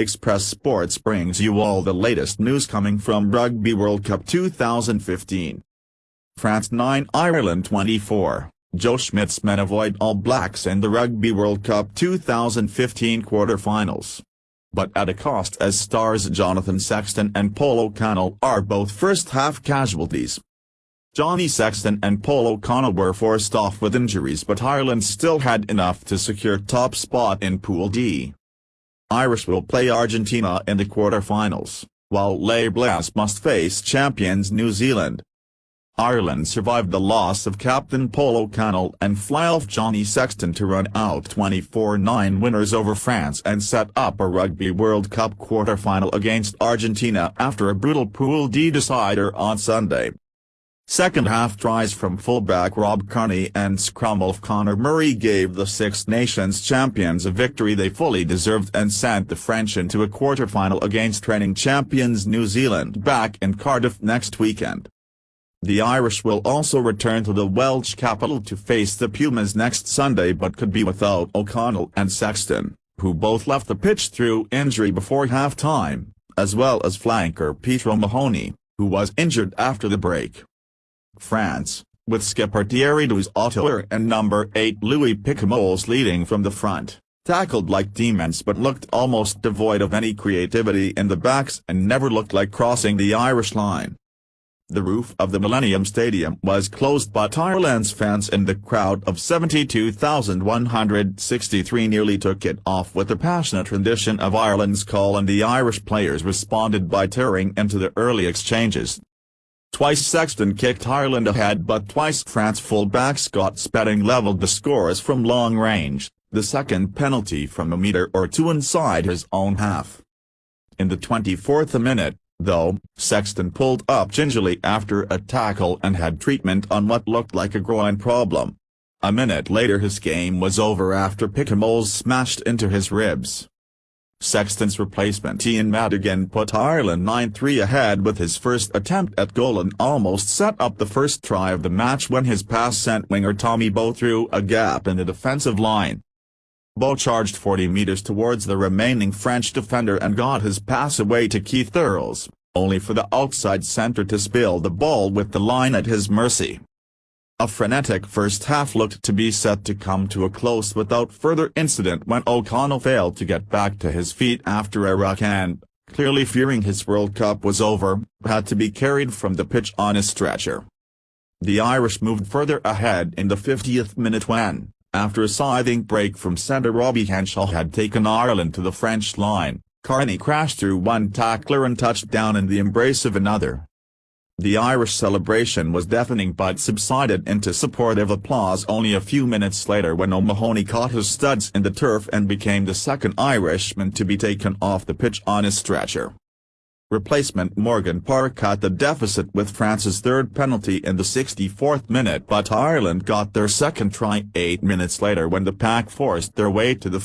Express Sports brings you all the latest news coming from Rugby World Cup 2015. France 9 Ireland 24, Joe Schmidt's men avoid All Blacks in the Rugby World Cup 2015 quarter-finals. But at a cost, as stars Jonathan Sexton and Paul O'Connell are both first-half casualties. Johnny Sexton and Paul O'Connell were forced off with injuries, but Ireland still had enough to secure top spot in Pool D. Irish will play Argentina in the quarter-finals, while Les Bleus must face champions New Zealand. Ireland survived the loss of captain Paul O'Connell and fly-half Johnny Sexton to run out 24-9 winners over France and set up a Rugby World Cup quarter-final against Argentina after a brutal Pool D decider on Sunday. Second-half tries from fullback Rob Kearney and scrum-half Conor Murray gave the Six Nations champions a victory they fully deserved and sent the French into a quarter-final against reigning champions New Zealand back in Cardiff next weekend. The Irish will also return to the Welsh capital to face the Pumas next Sunday, but could be without O'Connell and Sexton, who both left the pitch through injury before half-time, as well as flanker Peter O'Mahony, who was injured after the break. France, with skipper Thierry Douze-Auteur and number 8 Louis Picamoles leading from the front, tackled like demons but looked almost devoid of any creativity in the backs and never looked like crossing the Irish line. The roof of the Millennium Stadium was closed, but Ireland's fans in the crowd of 72,163 nearly took it off with a passionate rendition of Ireland's call, and the Irish players responded by tearing into the early exchanges. Twice Sexton kicked Ireland ahead, but twice France fullback Scott Spedding levelled the scores from long range, the second penalty from a metre or two inside his own half. In the 24th minute, though, Sexton pulled up gingerly after a tackle and had treatment on what looked like a groin problem. A minute later his game was over after Picamoles smashed into his ribs. Sexton's replacement Ian Madigan put Ireland 9-3 ahead with his first attempt at goal and almost set up the first try of the match when his pass sent winger Tommy Bowe through a gap in the defensive line. Bowe charged 40 metres towards the remaining French defender and got his pass away to Keith Earls, only for the outside centre to spill the ball with the line at his mercy. A frenetic first half looked to be set to come to a close without further incident when O'Connell failed to get back to his feet after a ruck and, clearly fearing his World Cup was over, had to be carried from the pitch on a stretcher. The Irish moved further ahead in the 50th minute when, after a scything break from centre Robbie Henshaw had taken Ireland to the French line, Kearney crashed through one tackler and touched down in the embrace of another. The Irish celebration was deafening but subsided into supportive applause only a few minutes later when O'Mahony caught his studs in the turf and became the second Irishman to be taken off the pitch on a stretcher. Replacement Morgan Parr cut the deficit with France's third penalty in the 64th minute, but Ireland got their second try 8 minutes later when the pack forced their way to the